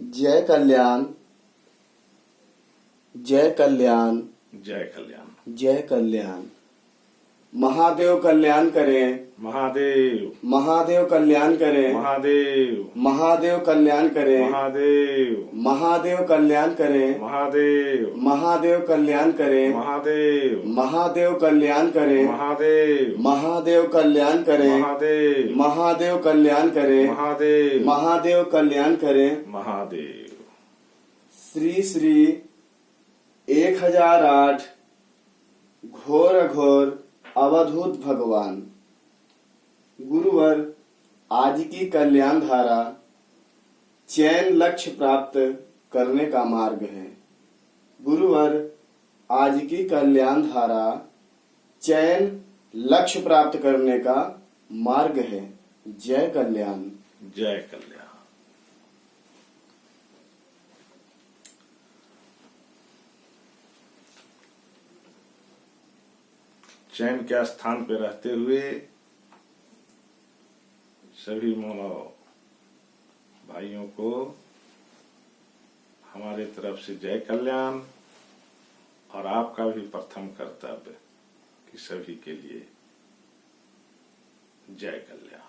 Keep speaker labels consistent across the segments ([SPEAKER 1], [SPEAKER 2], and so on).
[SPEAKER 1] जय कल्याण जय कल्याण
[SPEAKER 2] जय कल्याण।
[SPEAKER 1] जय कल्याण। महादेव कल्याण करें।
[SPEAKER 2] महादेव
[SPEAKER 1] महादेव कल्याण करें।
[SPEAKER 2] महादेव
[SPEAKER 1] महादेव कल्याण करें।
[SPEAKER 2] महादेव
[SPEAKER 1] महादेव कल्याण करें।
[SPEAKER 2] महादेव
[SPEAKER 1] महादेव कल्याण करें।
[SPEAKER 2] महादेव
[SPEAKER 1] महादेव कल्याण करें।
[SPEAKER 2] महादेव
[SPEAKER 1] महादेव कल्याण करें।
[SPEAKER 2] महादेव
[SPEAKER 1] महादेव कल्याण करें।
[SPEAKER 2] महादेव
[SPEAKER 1] महादेव कल्याण करें।
[SPEAKER 2] महादेव।
[SPEAKER 1] श्री श्री 1008 घोर घोर अवधूत भगवान। गुरुवर आज की कल्याण धारा चैन लक्ष्य प्राप्त करने का मार्ग है। गुरुवर आज की कल्याण धारा चैन लक्ष्य प्राप्त करने का मार्ग है। जय कल्याण।
[SPEAKER 2] जय कल्याण। चैन के स्थान पे रहते हुए सभी मानव भाइयों को हमारे तरफ से जय कल्याण। और आपका भी प्रथम कर्तव्य कि सभी के लिए जय कल्याण।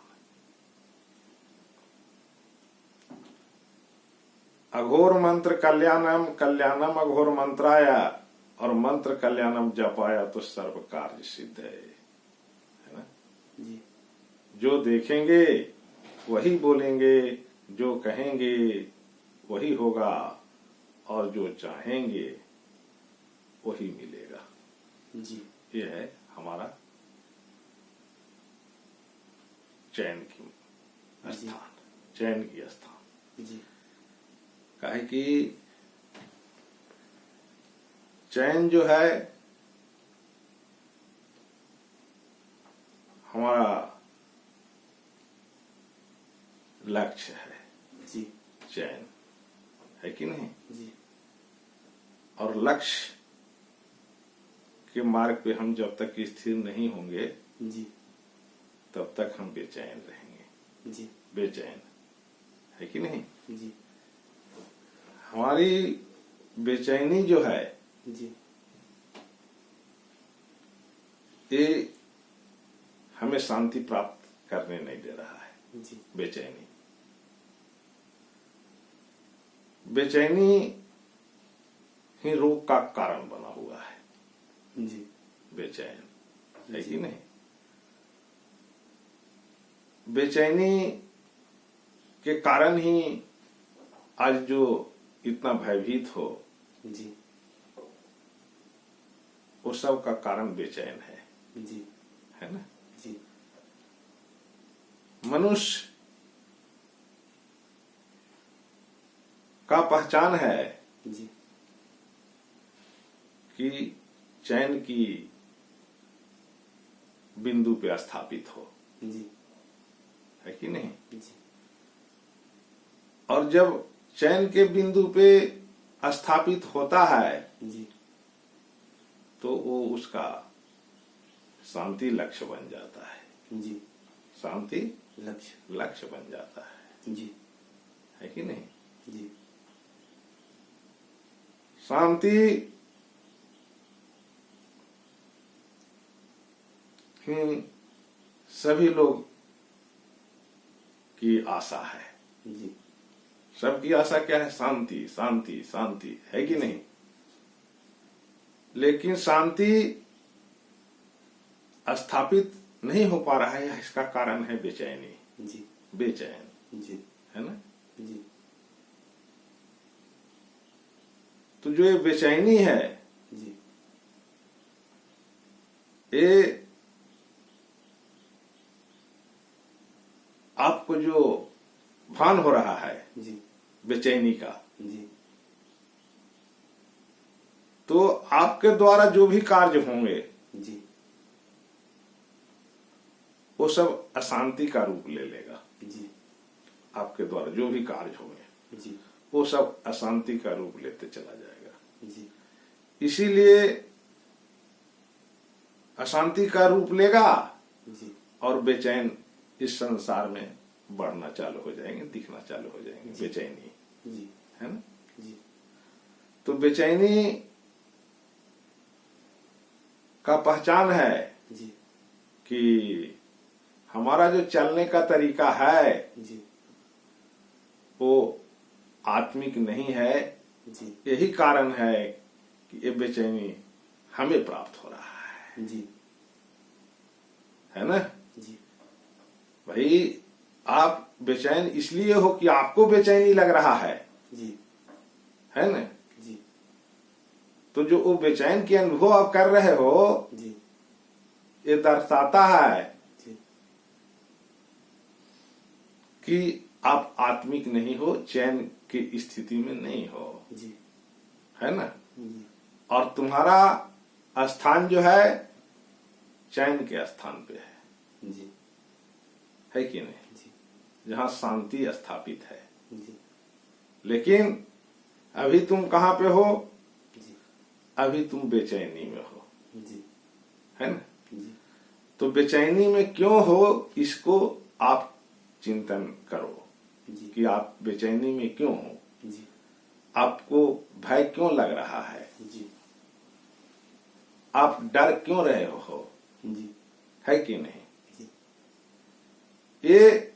[SPEAKER 2] अघोर मंत्र कल्याणम कल्याणम अघोर मंत्राया, और मंत्र कल्याणम जपाया तो सर्व कार्य सिद्ध है ना
[SPEAKER 1] जी।
[SPEAKER 2] जो देखेंगे वही बोलेंगे, जो कहेंगे वही होगा, और जो चाहेंगे वही मिलेगा।
[SPEAKER 1] जी।
[SPEAKER 2] ये है हमारा चैन की स्थान, चैन की स्थान।
[SPEAKER 1] जी।
[SPEAKER 2] काहे कि चैन जो है हमारा लक्ष्य है।
[SPEAKER 1] जी।
[SPEAKER 2] चैन है कि नहीं?
[SPEAKER 1] जी।
[SPEAKER 2] और लक्ष्य के मार्ग पे हम जब तक स्थिर नहीं होंगे
[SPEAKER 1] जी।
[SPEAKER 2] तब तक हम बेचैन रहेंगे।
[SPEAKER 1] जी।
[SPEAKER 2] बेचैन है कि नहीं?
[SPEAKER 1] जी।
[SPEAKER 2] हमारी बेचैनी जो है
[SPEAKER 1] जी।
[SPEAKER 2] ये हमें शांति प्राप्त करने नहीं दे रहा है।
[SPEAKER 1] जी।
[SPEAKER 2] बेचैनी बेचैनी ही रोग का कारण बना हुआ है।
[SPEAKER 1] जी।
[SPEAKER 2] बेचैन है कि नहीं? बेचैनी के कारण ही आज जो इतना भयभीत हो,
[SPEAKER 1] जी।
[SPEAKER 2] वो सब का कारण बेचैन है।
[SPEAKER 1] जी।
[SPEAKER 2] है ना?
[SPEAKER 1] जी।
[SPEAKER 2] मनुष्य का पहचान है
[SPEAKER 1] जी।
[SPEAKER 2] कि चैन की बिंदु पे स्थापित हो।
[SPEAKER 1] जी।
[SPEAKER 2] है कि नहीं?
[SPEAKER 1] जी।
[SPEAKER 2] और जब चैन के बिंदु पे स्थापित होता है
[SPEAKER 1] जी।
[SPEAKER 2] तो वो उसका शांति लक्ष्य बन जाता है।
[SPEAKER 1] जी।
[SPEAKER 2] शांति
[SPEAKER 1] लक्ष्य
[SPEAKER 2] लक्ष्य बन जाता है।
[SPEAKER 1] जी।
[SPEAKER 2] है कि नहीं?
[SPEAKER 1] जी।
[SPEAKER 2] शांति ही सभी लोग की आशा है।
[SPEAKER 1] जी।
[SPEAKER 2] सबकी आशा क्या है? शांति शांति शांति, है कि नहीं? लेकिन शांति स्थापित नहीं हो पा रहा है, इसका कारण है बेचैनी।
[SPEAKER 1] जी।
[SPEAKER 2] बेचैन
[SPEAKER 1] जी।
[SPEAKER 2] है ना?
[SPEAKER 1] जी।
[SPEAKER 2] तो जो ये बेचैनी है,
[SPEAKER 1] जी।
[SPEAKER 2] ये आपको जो भान हो रहा है
[SPEAKER 1] जी।
[SPEAKER 2] बेचैनी का,
[SPEAKER 1] जी।
[SPEAKER 2] तो आपके द्वारा जो भी कार्य होंगे
[SPEAKER 1] जी।
[SPEAKER 2] वो सब अशांति का रूप ले लेगा।
[SPEAKER 1] जी।
[SPEAKER 2] आपके द्वारा जो भी कार्य होंगे
[SPEAKER 1] जी।
[SPEAKER 2] वो सब अशांति का रूप लेते चला जाएगा।
[SPEAKER 1] जी।
[SPEAKER 2] इसीलिए अशांति का रूप लेगा
[SPEAKER 1] जी।
[SPEAKER 2] और बेचैन इस संसार में बढ़ना चालू हो जाएंगे, दिखना चालू हो जाएंगे। बेचैनी
[SPEAKER 1] जी।
[SPEAKER 2] है ना।
[SPEAKER 1] जी
[SPEAKER 2] तो बेचैनी का पहचान है
[SPEAKER 1] जी
[SPEAKER 2] कि हमारा जो चलने का तरीका है
[SPEAKER 1] जी
[SPEAKER 2] वो आत्मिक नहीं है।
[SPEAKER 1] जी
[SPEAKER 2] यही कारण है कि ये बेचैनी हमें प्राप्त हो रहा है
[SPEAKER 1] जी
[SPEAKER 2] है ना।
[SPEAKER 1] जी
[SPEAKER 2] भाई आप बेचैन इसलिए हो कि आपको बेचैनी लग रहा
[SPEAKER 1] जी
[SPEAKER 2] है ना।
[SPEAKER 1] जी
[SPEAKER 2] तो जो वो बेचैन की अनुभव आप कर रहे हो
[SPEAKER 1] जी
[SPEAKER 2] ये दर्शाता है
[SPEAKER 1] जी
[SPEAKER 2] कि आप आत्मिक नहीं हो, चैन की स्थिति में नहीं हो,
[SPEAKER 1] जी
[SPEAKER 2] है ना।
[SPEAKER 1] जी
[SPEAKER 2] और तुम्हारा स्थान जो है चैन के स्थान पे
[SPEAKER 1] जी
[SPEAKER 2] है कि नहीं,
[SPEAKER 1] जी
[SPEAKER 2] जहां शांति स्थापित है।
[SPEAKER 1] जी
[SPEAKER 2] लेकिन अभी तुम कहां पे हो,
[SPEAKER 1] जी
[SPEAKER 2] अभी तुम बेचैनी में हो,
[SPEAKER 1] जी
[SPEAKER 2] है ना।
[SPEAKER 1] जी
[SPEAKER 2] तो बेचैनी में क्यों हो इसको आप चिंतन करो
[SPEAKER 1] जी
[SPEAKER 2] कि आप बेचैनी में क्यों हो,
[SPEAKER 1] जी
[SPEAKER 2] आपको भय क्यों लग रहा है,
[SPEAKER 1] जी
[SPEAKER 2] आप डर क्यों रहे हो,
[SPEAKER 1] जी
[SPEAKER 2] है कि नहीं।
[SPEAKER 1] जी
[SPEAKER 2] ये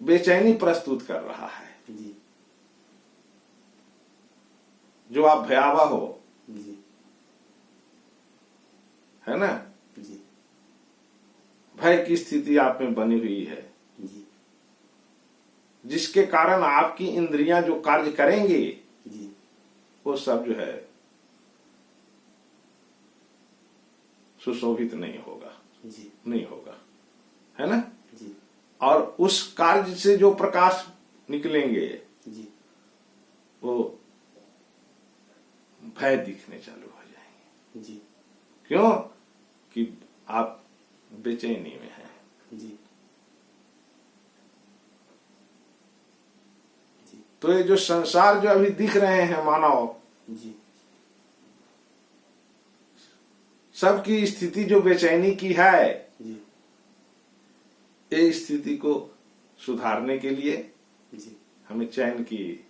[SPEAKER 2] बेचैनी प्रस्तुत कर रहा है।
[SPEAKER 1] जी
[SPEAKER 2] जो आप भयावह हो,
[SPEAKER 1] जी
[SPEAKER 2] है ना,
[SPEAKER 1] जी
[SPEAKER 2] भय की स्थिति आप में बनी हुई है,
[SPEAKER 1] जी
[SPEAKER 2] जिसके कारण आपकी इंद्रियां जो कार्य करेंगे
[SPEAKER 1] जी
[SPEAKER 2] वो सब जो है सुशोभित नहीं होगा,
[SPEAKER 1] जी
[SPEAKER 2] नहीं होगा, है ना।
[SPEAKER 1] जी
[SPEAKER 2] और उस कार्य से जो प्रकाश निकलेंगे
[SPEAKER 1] जी
[SPEAKER 2] वो भय दिखने चालू हो जाएंगे।
[SPEAKER 1] जी
[SPEAKER 2] क्यों कि आप बेचैनी में हैं।
[SPEAKER 1] जी जी
[SPEAKER 2] तो ये जो संसार जो अभी दिख रहे हैं मानव,
[SPEAKER 1] जी
[SPEAKER 2] सबकी स्थिति जो बेचैनी की है,
[SPEAKER 1] जी
[SPEAKER 2] ये स्थिति को सुधारने के लिए
[SPEAKER 1] जी
[SPEAKER 2] हमें चैन की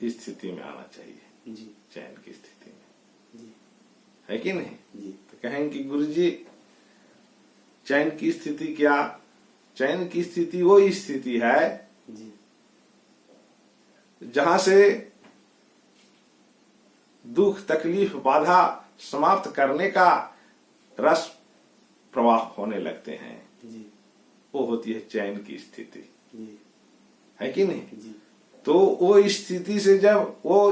[SPEAKER 2] स्थिति में आना चाहिए,
[SPEAKER 1] जी
[SPEAKER 2] चैन की स्थिति में,
[SPEAKER 1] जी
[SPEAKER 2] है कि नहीं।
[SPEAKER 1] जी
[SPEAKER 2] तो कहेंगे कि गुरुजी चैन की स्थिति क्या, चैन की स्थिति वो स्थिति है
[SPEAKER 1] जी
[SPEAKER 2] जहां से दुख तकलीफ बाधा समाप्त करने का रस प्रवाह होने लगते हैं,
[SPEAKER 1] जी
[SPEAKER 2] वो होती है चैन की स्थिति,
[SPEAKER 1] जी
[SPEAKER 2] है कि नहीं।
[SPEAKER 1] जी
[SPEAKER 2] तो वो स्थिति से जब वो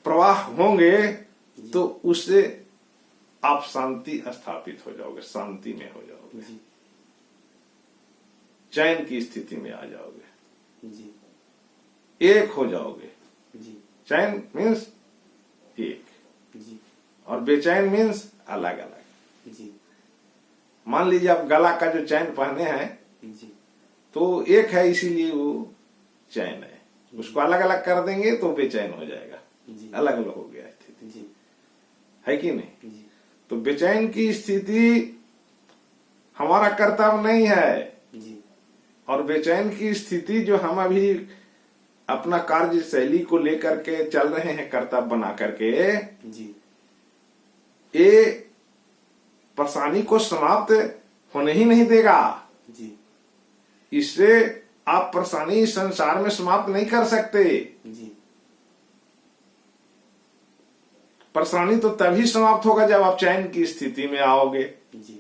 [SPEAKER 2] प्रवाह होंगे तो उससे आप शांति स्थापित हो जाओगे, शांति में हो जाओगे,
[SPEAKER 1] जी
[SPEAKER 2] चैन की स्थिति में आ जाओगे,
[SPEAKER 1] जी
[SPEAKER 2] एक हो जाओगे।
[SPEAKER 1] जी
[SPEAKER 2] चैन मीन्स एक
[SPEAKER 1] जी
[SPEAKER 2] और बेचैन मीन्स अलग अलग।
[SPEAKER 1] जी
[SPEAKER 2] मान लीजिए आप गला का जो चैन पहने हैं
[SPEAKER 1] जी
[SPEAKER 2] तो एक है, इसीलिए वो चैन है। उसको अलग अलग कर देंगे तो बेचैन हो जाएगा,
[SPEAKER 1] जी
[SPEAKER 2] अलग अलग हो गया स्थिति,
[SPEAKER 1] जी
[SPEAKER 2] है कि नहीं।
[SPEAKER 1] जी
[SPEAKER 2] तो बेचैन की स्थिति हमारा कर्तव्य नहीं है,
[SPEAKER 1] जी
[SPEAKER 2] और बेचैन की स्थिति जो हम अभी अपना कार्य शैली को लेकर के चल रहे हैं कर्तव्य बना करके,
[SPEAKER 1] जी
[SPEAKER 2] ये परेशानी को समाप्त होने ही नहीं देगा।
[SPEAKER 1] जी
[SPEAKER 2] इससे आप परेशानी संसार में समाप्त नहीं कर सकते।
[SPEAKER 1] जी
[SPEAKER 2] परेशानी तो तभी समाप्त होगा जब आप चैन की स्थिति में आओगे,
[SPEAKER 1] जी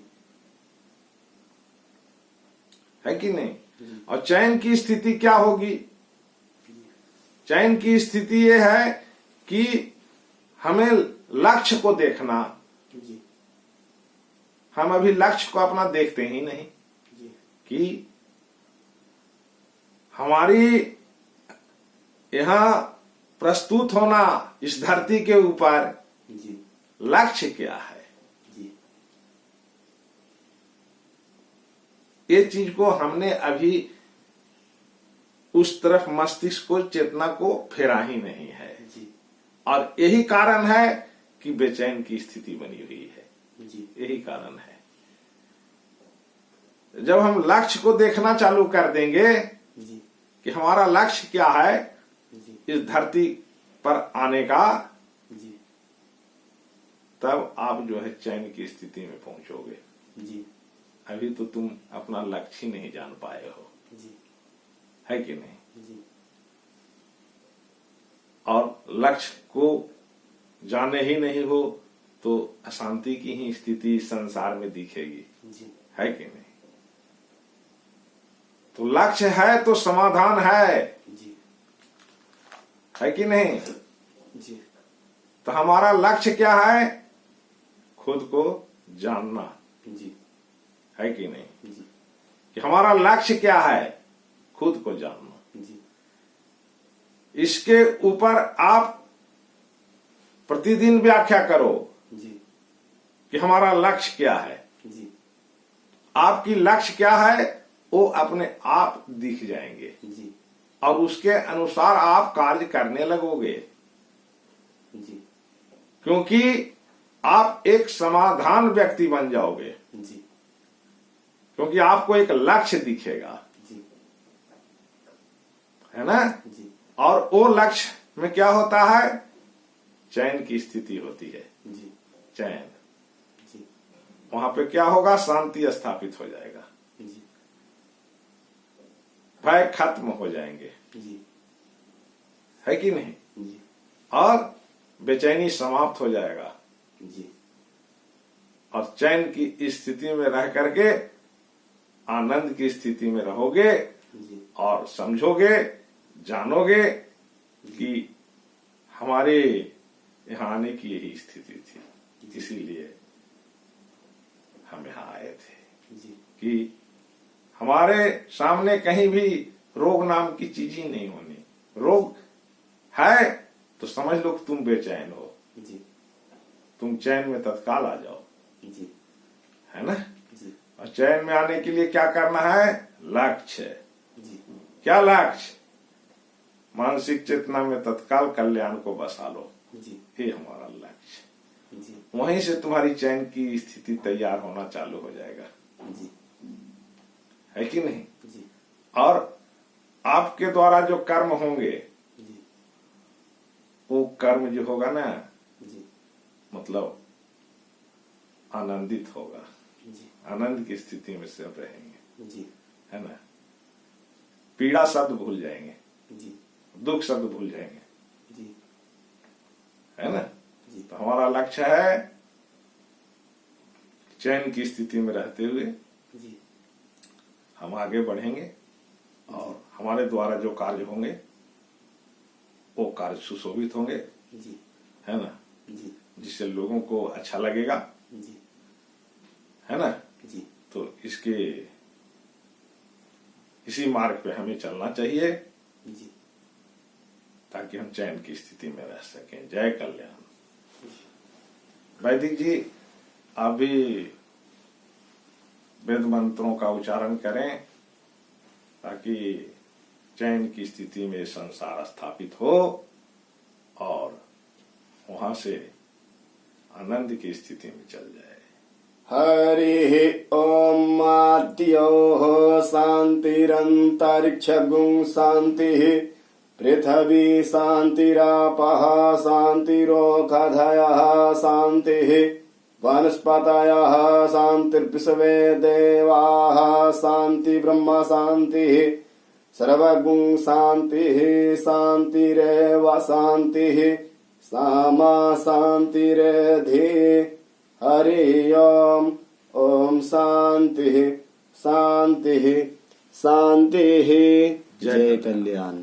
[SPEAKER 2] है कि नहीं।
[SPEAKER 1] जी
[SPEAKER 2] और चैन की स्थिति क्या होगी, चैन की स्थिति ये है कि हमें लक्ष्य को देखना।
[SPEAKER 1] जी
[SPEAKER 2] हम अभी लक्ष्य को अपना देखते ही नहीं
[SPEAKER 1] जी
[SPEAKER 2] कि हमारी यहां प्रस्तुत होना इस धरती के ऊपर
[SPEAKER 1] जी
[SPEAKER 2] लक्ष्य क्या है।
[SPEAKER 1] जी
[SPEAKER 2] ये चीज को हमने अभी उस तरफ मस्तिष्क को चेतना को फेरा ही नहीं है,
[SPEAKER 1] जी
[SPEAKER 2] और यही कारण है कि बेचैन की स्थिति बनी हुई है,
[SPEAKER 1] जी
[SPEAKER 2] यही कारण है। जब हम लक्ष्य को देखना चालू कर देंगे
[SPEAKER 1] जी
[SPEAKER 2] कि हमारा लक्ष्य क्या है
[SPEAKER 1] जी
[SPEAKER 2] इस धरती पर आने का,
[SPEAKER 1] जी
[SPEAKER 2] तब आप जो है चैन की स्थिति में पहुंचोगे।
[SPEAKER 1] जी
[SPEAKER 2] अभी तो तुम अपना लक्ष्य ही नहीं जान पाए हो,
[SPEAKER 1] जी
[SPEAKER 2] है कि नहीं?
[SPEAKER 1] जी
[SPEAKER 2] और लक्ष्य को जाने ही नहीं हो तो अशांति की ही स्थिति संसार में दिखेगी,
[SPEAKER 1] जी
[SPEAKER 2] है कि नहीं? तो लक्ष्य है तो समाधान है
[SPEAKER 1] जी
[SPEAKER 2] कि नहीं?
[SPEAKER 1] जी
[SPEAKER 2] तो हमारा लक्ष्य क्या है? खुद को जानना,
[SPEAKER 1] जी
[SPEAKER 2] है कि नहीं?
[SPEAKER 1] जी
[SPEAKER 2] कि हमारा लक्ष्य क्या है? खुद को जानना।
[SPEAKER 1] जी
[SPEAKER 2] इसके ऊपर आप प्रतिदिन व्याख्या करो
[SPEAKER 1] जी
[SPEAKER 2] कि हमारा लक्ष्य क्या है।
[SPEAKER 1] जी
[SPEAKER 2] आपकी लक्ष्य क्या है वो अपने आप दिख जाएंगे
[SPEAKER 1] जी
[SPEAKER 2] और उसके अनुसार आप कार्य करने लगोगे,
[SPEAKER 1] जी
[SPEAKER 2] क्योंकि आप एक समाधान व्यक्ति बन जाओगे,
[SPEAKER 1] जी
[SPEAKER 2] क्योंकि आपको एक लक्ष्य दिखेगा,
[SPEAKER 1] जी
[SPEAKER 2] है ना?
[SPEAKER 1] जी
[SPEAKER 2] और वो लक्ष्य में क्या होता है? चैन की स्थिति होती है।
[SPEAKER 1] जी
[SPEAKER 2] चैन,
[SPEAKER 1] जी
[SPEAKER 2] वहां पे क्या होगा? शांति स्थापित हो जाएगा,
[SPEAKER 1] जी
[SPEAKER 2] भय खत्म हो जाएंगे,
[SPEAKER 1] जी
[SPEAKER 2] है कि नहीं?
[SPEAKER 1] जी
[SPEAKER 2] और बेचैनी समाप्त हो जाएगा
[SPEAKER 1] जी
[SPEAKER 2] और चैन की स्थिति में रह करके आनंद की स्थिति में रहोगे
[SPEAKER 1] जी
[SPEAKER 2] और समझोगे, जानोगे कि हमारे यहाँ आने की यही स्थिति थी, इसीलिए हम यहाँ आए थे
[SPEAKER 1] जी
[SPEAKER 2] कि हमारे सामने कहीं भी रोग नाम की चीज ही नहीं होनी। रोग है तो समझ लो कि तुम बेचैन हो,
[SPEAKER 1] जी
[SPEAKER 2] तुम चैन में तत्काल आ जाओ,
[SPEAKER 1] जी
[SPEAKER 2] है ना?
[SPEAKER 1] जी
[SPEAKER 2] और चैन में आने के लिए क्या करना है? लक्ष्य।
[SPEAKER 1] जी
[SPEAKER 2] क्या लक्ष्य? मानसिक चेतना में तत्काल कल्याण को बसा लो,
[SPEAKER 1] जी
[SPEAKER 2] ये हमारा लक्ष्य।
[SPEAKER 1] जी
[SPEAKER 2] वहीं से तुम्हारी चैन की स्थिति तैयार होना चालू हो जाएगा,
[SPEAKER 1] जी
[SPEAKER 2] है कि नहीं?
[SPEAKER 1] जी
[SPEAKER 2] और आपके द्वारा जो कर्म होंगे,
[SPEAKER 1] जी
[SPEAKER 2] वो कर्म जो होगा ना,
[SPEAKER 1] जी
[SPEAKER 2] मतलब आनंदित होगा,
[SPEAKER 1] जी
[SPEAKER 2] आनंद की स्थिति में सब रहेंगे,
[SPEAKER 1] जी
[SPEAKER 2] है ना? पीड़ा शब्द भूल जाएंगे,
[SPEAKER 1] जी दुख शब्द भूल जाएंगे,
[SPEAKER 2] जी,
[SPEAKER 1] है ना।
[SPEAKER 2] जी।
[SPEAKER 1] तो हमारा लक्ष्य है चैन की स्थिति में रहते हुए
[SPEAKER 2] जी,
[SPEAKER 1] हम आगे बढ़ेंगे और हमारे द्वारा जो कार्य होंगे वो कार्य सुशोभित होंगे,
[SPEAKER 2] जी,
[SPEAKER 1] है ना
[SPEAKER 2] जी,
[SPEAKER 1] जिससे लोगों को अच्छा लगेगा,
[SPEAKER 2] जी,
[SPEAKER 1] है ना।
[SPEAKER 2] जी।
[SPEAKER 1] तो इसी मार्ग पे हमें चलना चाहिए
[SPEAKER 2] जी,
[SPEAKER 1] ताकि हम चैन की स्थिति में रह सकें। जय कल्याण। वैदिक जी, आप भी वेद मंत्रों का उच्चारण करें ताकि चैन की स्थिति में संसार स्थापित हो और वहां से आनंद की स्थिति में चल जाए।
[SPEAKER 3] हरि ओम मात्योः शान्तिरन्तरिक्षगुं शान्तिः पृथिवी शान्तिरापः शान्तिरोषधयः शान्तिः वनस्पतयः शान्तिर्विश्वे देवाः शान्ति ब्रह्म शान्तिः सर्वगुं शान्तिः शान्तिरेव शान्तिः सामा शान्तिरेधि। हरि ओम शांति शांति शांति। जय कल्याण।